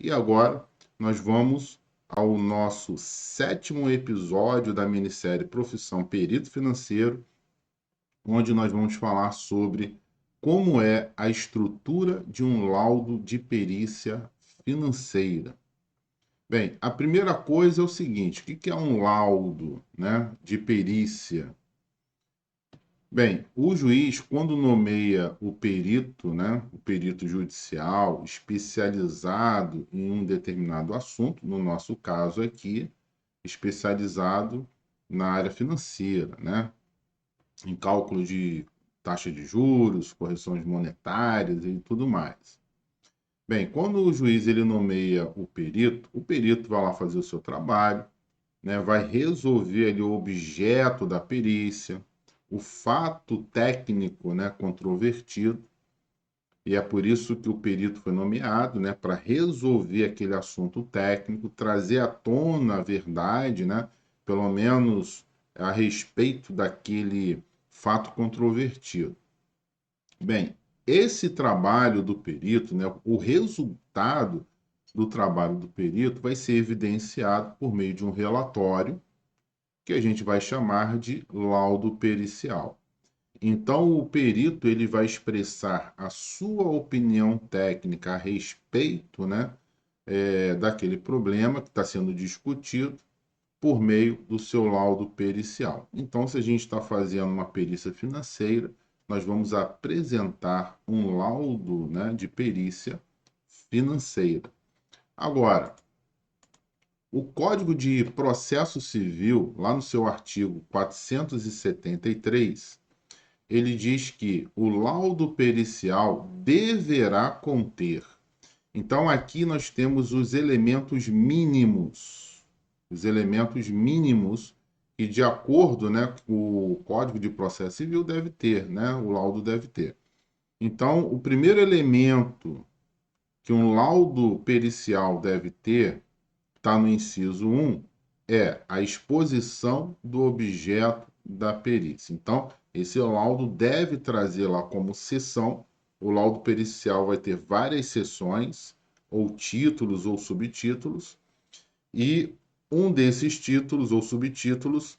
E agora nós vamos ao nosso 7º episódio da minissérie Profissão Perito Financeiro, onde nós vamos falar sobre como é a estrutura de um laudo de perícia financeira. Bem, a primeira coisa é o seguinte: o que é um laudo, né, de perícia? Bem, o juiz, quando nomeia o perito, né, o perito judicial especializado em um determinado assunto, no nosso caso aqui, especializado na área financeira, né, em cálculo de taxa de juros, correções monetárias e tudo mais. Bem, quando o juiz ele nomeia o perito vai lá fazer o seu trabalho, né, vai resolver ali o objeto da perícia, o fato técnico, né, controvertido, e é por isso que o perito foi nomeado, né, para resolver aquele assunto técnico, trazer à tona a verdade, né, pelo menos a respeito daquele fato controvertido. Bem, esse trabalho do perito, né, o resultado do trabalho do perito vai ser evidenciado por meio de um relatório que a gente vai chamar de laudo pericial. Então, o perito ele vai expressar a sua opinião técnica a respeito, né, daquele problema que está sendo discutido por meio do seu laudo pericial. Então, se a gente está fazendo uma perícia financeira, nós vamos apresentar um laudo, né, de perícia financeira. Agora, o Código de Processo Civil, lá no seu artigo 473, ele diz que o laudo pericial deverá conter. Então, aqui nós temos os elementos mínimos. Os elementos mínimos que, de acordo, né, com o Código de Processo Civil, deve ter, né, o laudo deve ter. Então, o primeiro elemento que um laudo pericial deve ter está no inciso 1, é a exposição do objeto da perícia. Então, esse laudo deve trazer lá como seção. O laudo pericial vai ter várias seções, ou títulos ou subtítulos, e um desses títulos ou subtítulos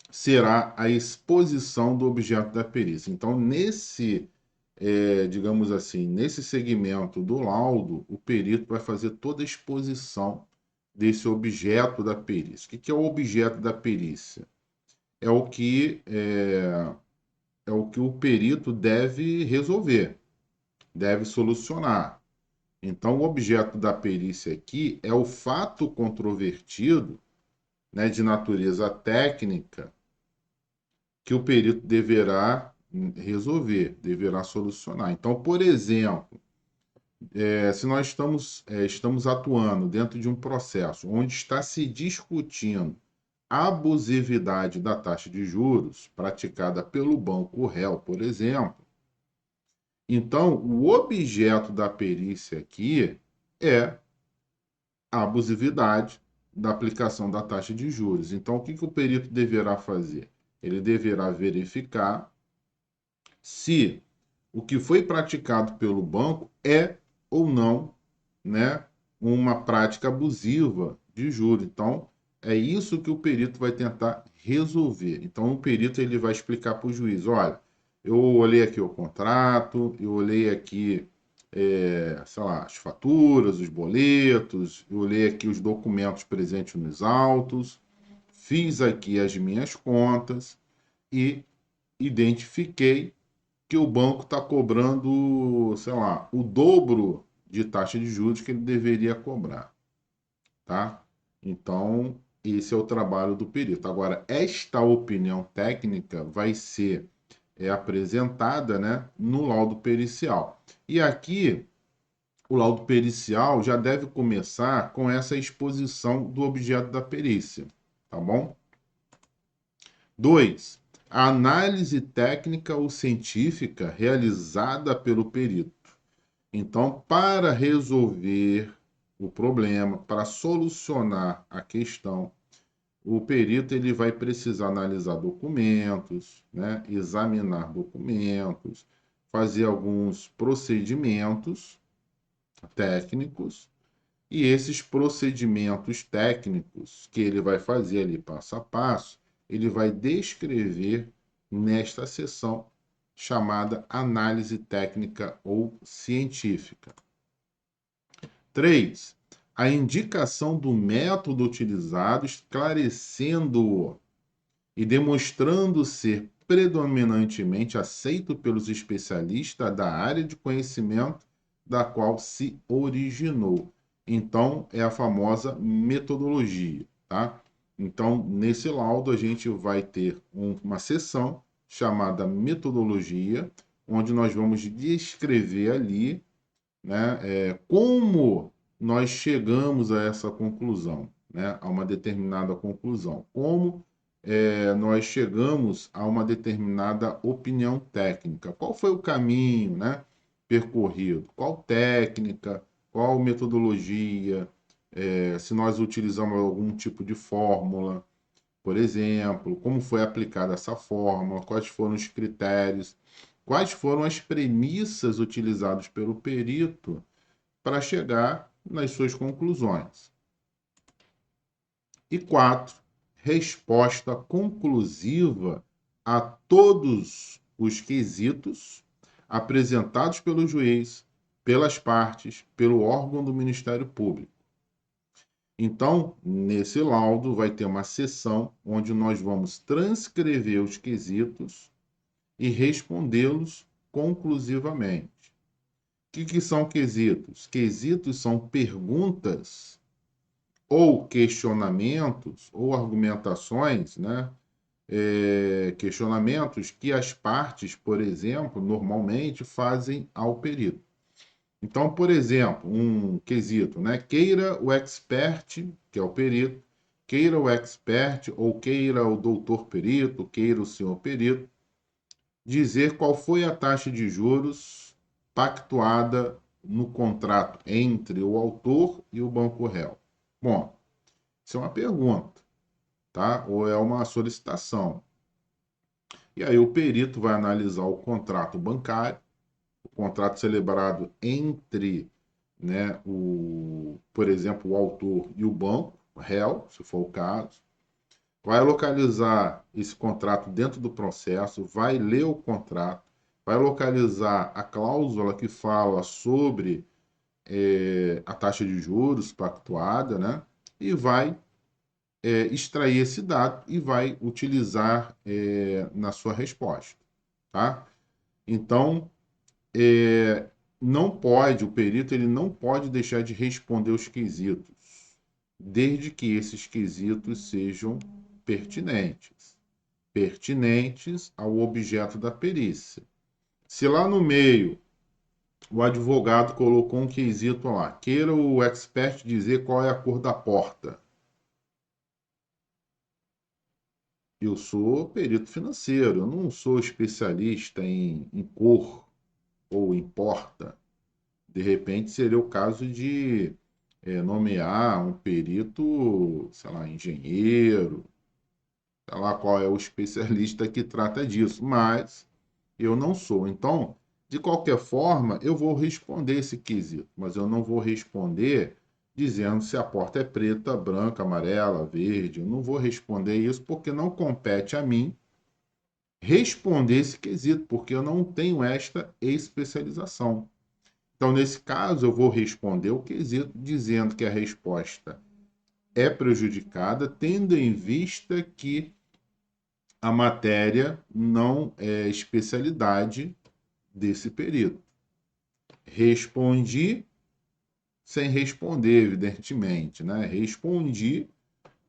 será a exposição do objeto da perícia. Então, digamos assim, nesse segmento do laudo, o perito vai fazer toda a exposição desse objeto da perícia. O que é o objeto da perícia? É o que o perito deve resolver, deve solucionar. Então, o objeto da perícia aqui é o fato controvertido, né, de natureza técnica que o perito deverá resolver, deverá solucionar. Então, por exemplo, se nós estamos atuando dentro de um processo onde está se discutindo a abusividade da taxa de juros praticada pelo banco réu, por exemplo, então o objeto da perícia aqui é a abusividade da aplicação da taxa de juros. Então, o que o perito deverá fazer? Ele deverá verificar se o que foi praticado pelo banco é ou não, né, uma prática abusiva de juros. Então, é isso que o perito vai tentar resolver. Então, o perito ele vai explicar para o juiz: olha, eu olhei aqui o contrato, eu olhei aqui, sei lá, as faturas, os boletos, eu olhei aqui os documentos presentes nos autos, fiz aqui as minhas contas e identifiquei que o banco está cobrando, sei lá, o dobro de taxa de juros que ele deveria cobrar, tá? Então, esse é o trabalho do perito. Agora, esta opinião técnica vai ser apresentada, né, no laudo pericial. E aqui, o laudo pericial já deve começar com essa exposição do objeto da perícia, tá bom? 2. A análise técnica ou científica realizada pelo perito. Então, para resolver o problema, para solucionar a questão, o perito ele vai precisar analisar documentos, né, examinar documentos, fazer alguns procedimentos técnicos E esses procedimentos técnicos que ele vai fazer ali passo a passo, ele vai descrever nesta seção chamada análise técnica ou científica. 3. A indicação do método utilizado, esclarecendo-o e demonstrando ser predominantemente aceito pelos especialistas da área de conhecimento da qual se originou. Então, é a famosa metodologia, tá? Então, nesse laudo, a gente vai ter uma seção chamada metodologia, onde nós vamos descrever ali, né, como nós chegamos a essa conclusão, né, a uma determinada conclusão. Como nós chegamos a uma determinada opinião técnica. Qual foi o caminho, né, percorrido? Qual técnica? Qual metodologia? Se nós utilizamos algum tipo de fórmula, por exemplo, como foi aplicada essa fórmula, quais foram os critérios, quais foram as premissas utilizadas pelo perito para chegar nas suas conclusões. E 4, resposta conclusiva a todos os quesitos apresentados pelo juiz, pelas partes, pelo órgão do Ministério Público. Então, nesse laudo vai ter uma seção onde nós vamos transcrever os quesitos e respondê-los conclusivamente. O que são quesitos? Quesitos são perguntas ou questionamentos ou argumentações, né? Questionamentos que as partes, por exemplo, normalmente fazem ao perito. Então, por exemplo, um quesito, né? Queira o expert, que é o perito, queira o expert ou queira o doutor perito, queira o senhor perito, dizer qual foi a taxa de juros pactuada no contrato entre o autor e o banco réu. Bom, isso é uma pergunta, tá? Ou é uma solicitação. E aí o perito vai analisar o contrato bancário, o contrato celebrado entre, né, por exemplo, o autor e o banco, o réu, se for o caso, vai localizar esse contrato dentro do processo, vai ler o contrato, vai localizar a cláusula que fala sobre a taxa de juros pactuada, né? E vai extrair esse dado e vai utilizar na sua resposta, tá? Então, não pode, o perito ele não pode deixar de responder os quesitos, desde que esses quesitos sejam pertinentes, pertinentes ao objeto da perícia. Se lá no meio o advogado colocou um quesito lá, queira o expert dizer qual é a cor da porta. Eu sou perito financeiro, eu não sou especialista em cor ou em porta. De repente, seria o caso de nomear um perito, sei lá, engenheiro, sei lá qual é o especialista que trata disso, mas eu não sou. Então, de qualquer forma, eu vou responder esse quesito, mas eu não vou responder dizendo se a porta é preta, branca, amarela, verde. Eu não vou responder isso porque não compete a mim responder esse quesito, porque eu não tenho esta especialização. Então, nesse caso, eu vou responder o quesito dizendo que a resposta é prejudicada, tendo em vista que a matéria não é especialidade desse perito. Respondi sem responder, evidentemente, né? Respondi,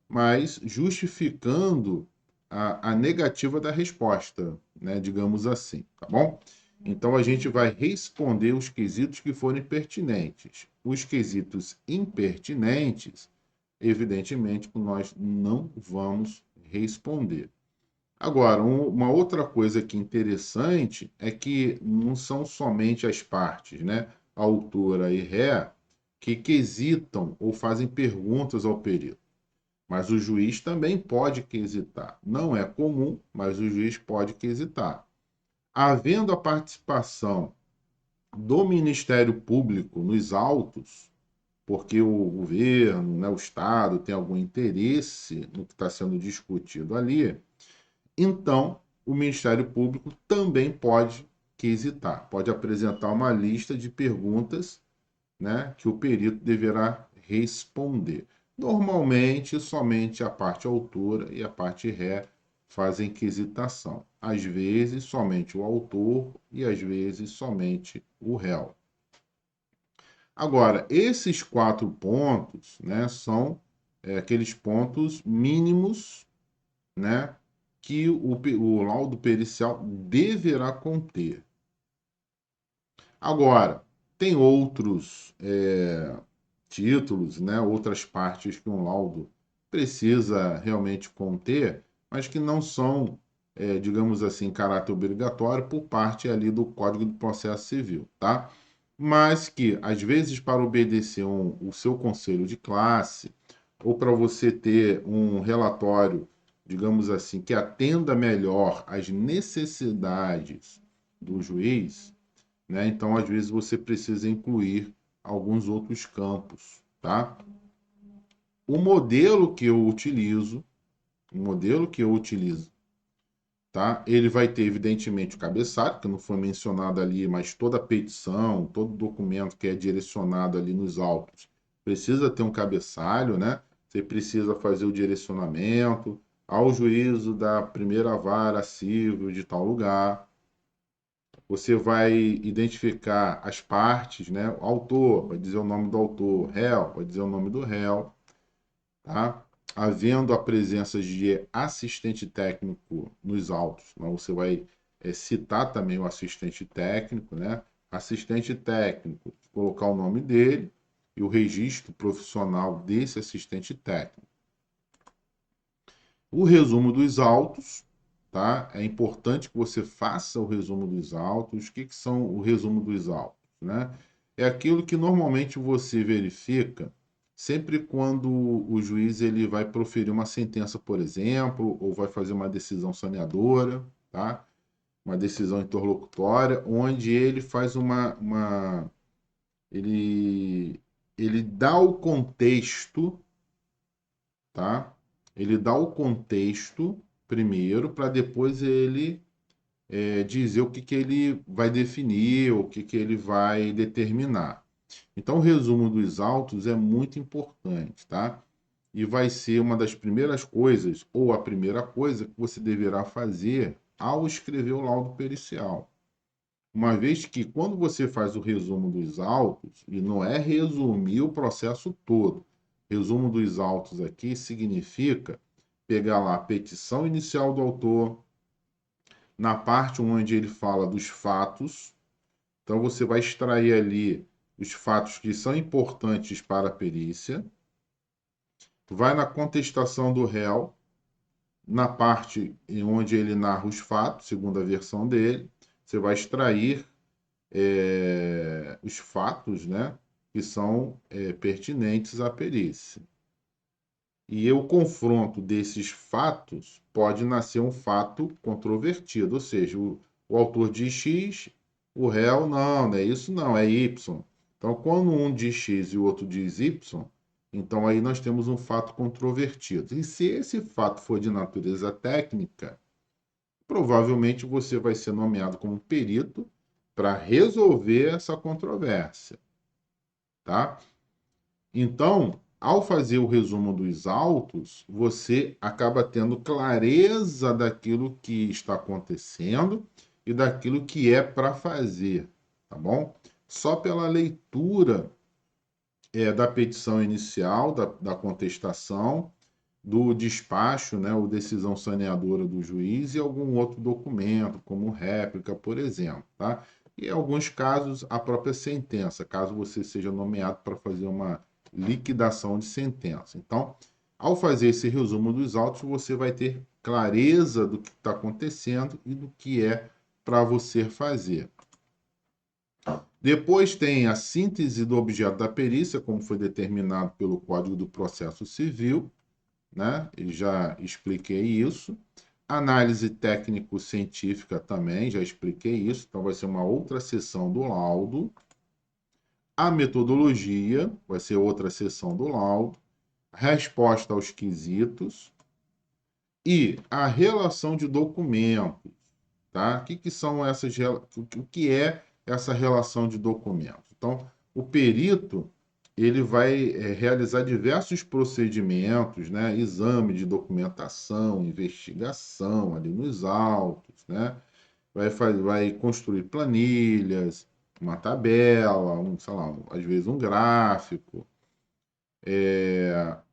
mas justificando a negativa da resposta, né? Digamos assim, tá bom? Então a gente vai responder os quesitos que forem pertinentes. Os quesitos impertinentes, evidentemente, nós não vamos responder. Agora, uma outra coisa que é interessante é que não são somente as partes, né, autora e ré, que quesitam ou fazem perguntas ao perito. Mas o juiz também pode quesitar. Não é comum, mas o juiz pode quesitar. Havendo a participação do Ministério Público nos autos, porque o governo, né, o Estado tem algum interesse no que está sendo discutido ali, então o Ministério Público também pode quisitar, pode apresentar uma lista de perguntas, né, que o perito deverá responder. Normalmente, somente a parte autora e a parte ré fazem quisitação. Às vezes, somente o autor e às vezes somente o réu. Agora, esses 4 pontos, né, são aqueles pontos mínimos, né, que o laudo pericial deverá conter. Agora, tem outros títulos, né, outras partes que um laudo precisa realmente conter, mas que não são, digamos assim, caráter obrigatório por parte ali do Código do Processo Civil, tá? Mas que, às vezes, para obedecer o seu conselho de classe, ou para você ter um relatório, digamos assim, que atenda melhor às necessidades do juiz, né? Então, às vezes, você precisa incluir alguns outros campos, tá? O modelo que eu utilizo, o modelo que eu utilizo, tá? Ele vai ter, evidentemente, o cabeçalho, que não foi mencionado ali, mas toda a petição, todo documento que é direcionado ali nos autos, precisa ter um cabeçalho, né? Você precisa fazer o direcionamento ao juízo da primeira vara civil de tal lugar. Você vai identificar as partes, né? O autor, vai dizer o nome do autor, réu, vai dizer o nome do réu, tá? Havendo a presença de assistente técnico nos autos, então você vai citar também o assistente técnico, né? Assistente técnico, colocar o nome dele e o registro profissional desse assistente técnico. O resumo dos autos, tá? É importante que você faça o resumo dos autos. O que são o resumo dos autos, né? É aquilo que normalmente você verifica sempre quando o juiz ele vai proferir uma sentença, por exemplo, ou vai fazer uma decisão saneadora, tá? Uma decisão interlocutória, onde ele faz ele, ele dá o contexto, tá? Ele dá o contexto primeiro para depois ele dizer o que, que ele vai definir, o que, que ele vai determinar. Então, o resumo dos autos é muito importante, tá? E vai ser uma das primeiras coisas, ou a primeira coisa, que você deverá fazer ao escrever o laudo pericial. Uma vez que, quando você faz o resumo dos autos, e não é resumir o processo todo, resumo dos autos aqui significa pegar lá a petição inicial do autor, na parte onde ele fala dos fatos. Então, você vai extrair ali os fatos que são importantes para a perícia, vai na contestação do réu, na parte em onde ele narra os fatos, segundo a versão dele, você vai extrair os fatos, né, que são pertinentes à perícia. E o confronto desses fatos pode nascer um fato controvertido, ou seja, o autor diz X, o réu não é isso não, é Y. Então, quando um diz X e o outro diz Y, então aí nós temos um fato controvertido. E se esse fato for de natureza técnica, provavelmente você vai ser nomeado como perito para resolver essa controvérsia, tá? Então, ao fazer o resumo dos autos, você acaba tendo clareza daquilo que está acontecendo e daquilo que é para fazer, tá bom? Só pela leitura da petição inicial, da contestação, do despacho, né, ou decisão saneadora do juiz e algum outro documento, como réplica, por exemplo, tá? E em alguns casos, a própria sentença, caso você seja nomeado para fazer uma liquidação de sentença. Então, ao fazer esse resumo dos autos, você vai ter clareza do que está acontecendo e do que é para você fazer. Depois tem a síntese do objeto da perícia, como foi determinado pelo Código do Processo Civil, né? Eu já expliquei isso. Análise técnico-científica também, já expliquei isso. Então, vai ser uma outra seção do laudo. A metodologia, vai ser outra seção do laudo, resposta aos quesitos e a relação de documentos, tá? O que são essas, o que é essa relação de documentos? Então, o perito ele vai realizar diversos procedimentos, né? Exame de documentação, investigação ali nos autos, né? Vai construir planilhas, uma tabela, sei lá, às vezes um gráfico.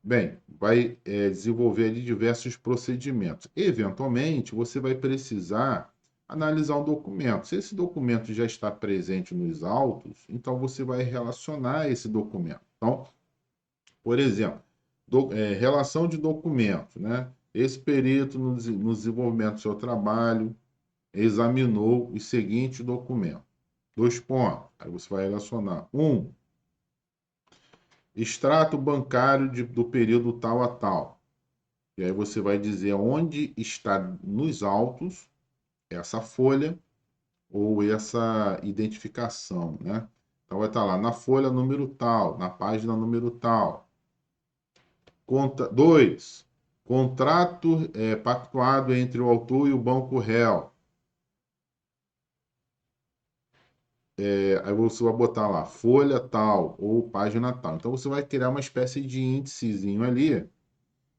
Bem, vai desenvolver ali diversos procedimentos. Eventualmente, você vai precisar analisar um documento. Se esse documento já está presente nos autos, então você vai relacionar esse documento. Então, por exemplo, relação de documentos, né? Esse perito, no desenvolvimento do seu trabalho, examinou os seguintes documentos. Dois pontos. Aí você vai relacionar. Extrato bancário do período tal a tal. E aí você vai dizer onde está nos autos essa folha ou essa identificação, né? Então vai estar lá na folha número tal, na página número tal. Conta 2. Contrato pactuado entre o autor e o banco réu. Aí você vai botar lá folha tal ou página tal. Então você vai criar uma espécie de índicezinho ali,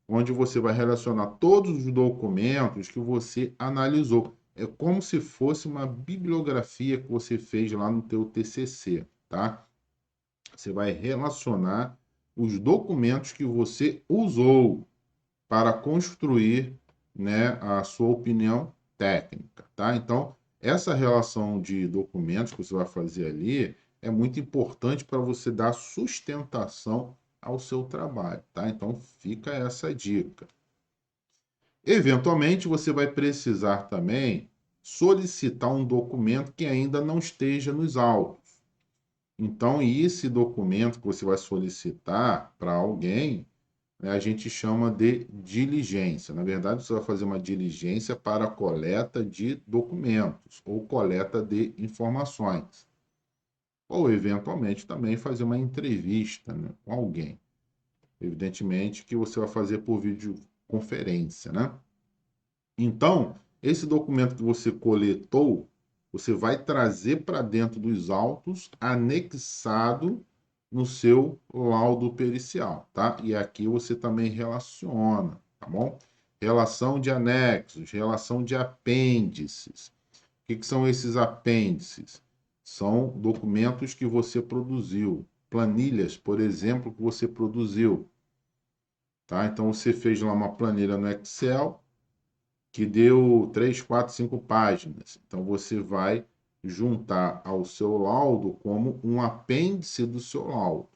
onde você vai relacionar todos os documentos que você analisou. É como se fosse uma bibliografia que você fez lá no teu TCC, tá? Você vai relacionar os documentos que você usou para construir, né, a sua opinião técnica, tá? Então, essa relação de documentos que você vai fazer ali é muito importante para você dar sustentação ao seu trabalho, tá? Então, fica essa dica. Eventualmente, você vai precisar também solicitar um documento que ainda não esteja nos autos. Então, esse documento que você vai solicitar para alguém, né, a gente chama de diligência. Na verdade, você vai fazer uma diligência para a coleta de documentos ou coleta de informações. Ou, eventualmente, também fazer uma entrevista, né, com alguém. Evidentemente que você vai fazer por videoconferência, né? Então, esse documento que você coletou, você vai trazer para dentro dos autos, anexado no seu laudo pericial, tá? E aqui você também relaciona, tá bom? Relação de anexos, relação de apêndices. O que são esses apêndices? São documentos que você produziu, planilhas, por exemplo, que você produziu, tá? Então você fez lá uma planilha no Excel que deu 3, 4, 5 páginas. Então você vai juntar ao seu laudo como um apêndice do seu laudo.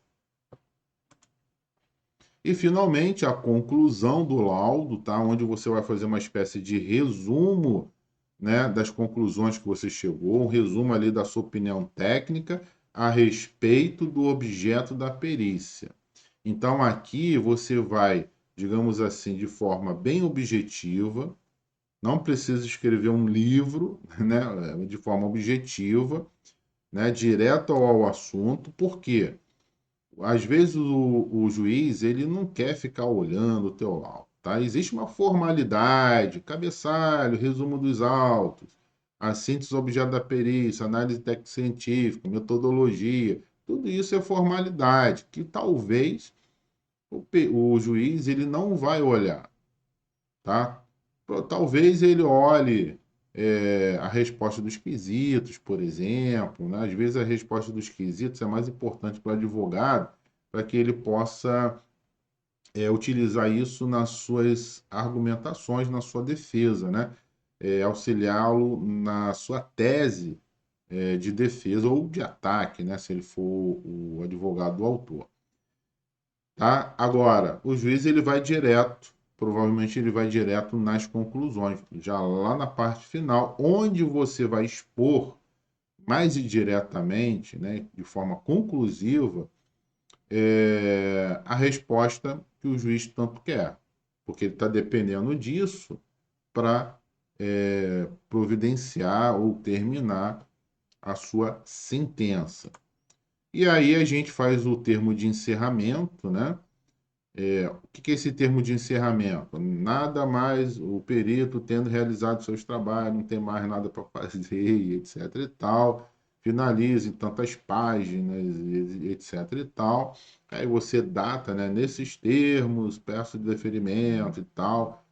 E finalmente a conclusão do laudo, tá? Onde você vai fazer uma espécie de resumo, né, das conclusões que você chegou, um resumo ali da sua opinião técnica a respeito do objeto da perícia. Então aqui você vai, digamos assim, de forma bem objetiva, não precisa escrever um livro, né, de forma objetiva, né, direto ao assunto, porque às vezes o juiz ele não quer ficar olhando o teu laudo, tá? Existe uma formalidade, cabeçalho, resumo dos autos, a síntese do objeto da perícia, análise técnico-científica, metodologia, tudo isso é formalidade que talvez o juiz ele não vai olhar, tá? Talvez ele olhe a resposta dos quesitos, por exemplo, né? Às vezes a resposta dos quesitos é mais importante para o advogado, para que ele possa utilizar isso nas suas argumentações, na sua defesa, né? Auxiliá-lo na sua tese de defesa ou de ataque, né? Se ele for o advogado do autor. Tá? Agora, o juiz ele vai direto, provavelmente ele vai direto nas conclusões, já lá na parte final, onde você vai expor mais diretamente, né, de forma conclusiva, a resposta que o juiz tanto quer, porque ele está dependendo disso para providenciar ou terminar a sua sentença. E aí a gente faz o termo de encerramento, né? O que que é esse termo de encerramento? Nada mais o perito tendo realizado seus trabalhos, não tem mais nada para fazer, etc e tal, finaliza em tantas páginas, etc e tal. Aí você data, né, nesses termos, peço de deferimento e tal,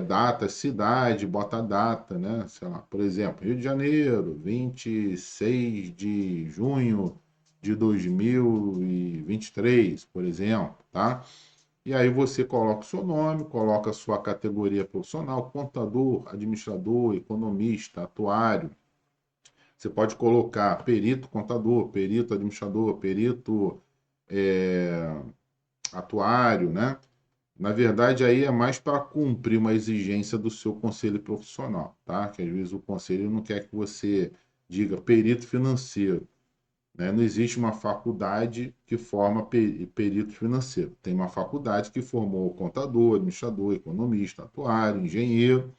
data, cidade, bota a data, né? Sei lá, por exemplo, Rio de Janeiro, 26 de junho de 2023, por exemplo, tá? E aí você coloca o seu nome, coloca a sua categoria profissional, contador, administrador, economista, atuário. Você pode colocar perito contador, perito administrador, perito é, atuário, né? Na verdade, aí é mais para cumprir uma exigência do seu conselho profissional, tá? Que às vezes o conselho não quer que você diga perito financeiro, né? Não existe uma faculdade que forma perito financeiro. Tem uma faculdade que formou contador, administrador, economista, atuário, engenheiro,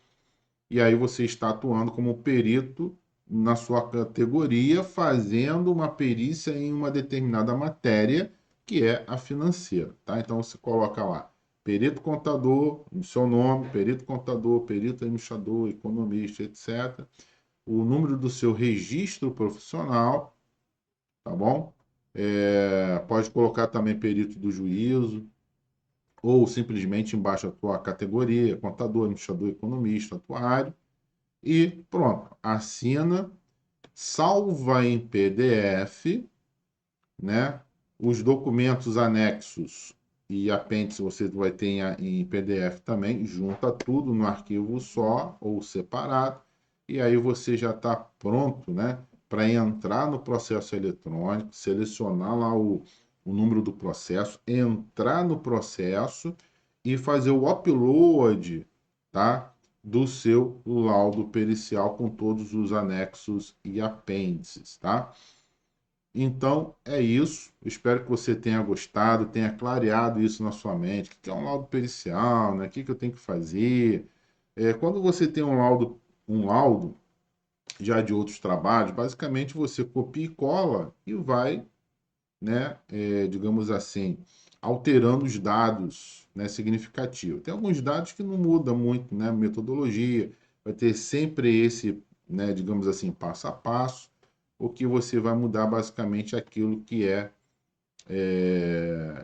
e aí você está atuando como perito na sua categoria, fazendo uma perícia em uma determinada matéria, que é a financeira, tá? Então você coloca lá, perito contador, no seu nome, perito contador, perito administrador, economista, etc. O número do seu registro profissional, tá bom? Pode colocar também perito do juízo, ou simplesmente embaixo a tua categoria, contador, administrador, economista, atuário, e pronto, assina, salva em PDF, né? Os documentos anexos e apêndice você vai ter em PDF também, junta tudo no arquivo só ou separado, e aí você já está pronto, né, para entrar no processo eletrônico, selecionar lá o número do processo, entrar no processo e fazer o upload, tá? Do seu laudo pericial com todos os anexos e apêndices, tá? Então é isso. Espero que você tenha gostado, tenha clareado isso na sua mente. O que é um laudo pericial, né? O que eu tenho que fazer? Quando você tem um laudo já de outros trabalhos, basicamente você copia e cola e vai, né, digamos assim, alterando os dados, né, significativos. Tem alguns dados que não mudam muito, né, metodologia, vai ter sempre esse, né, digamos assim, passo a passo, o que você vai mudar basicamente aquilo que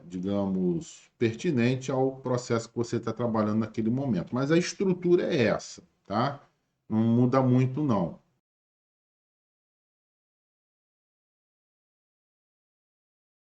digamos, pertinente ao processo que você está trabalhando naquele momento. Mas a estrutura é essa, tá? Não muda muito, não.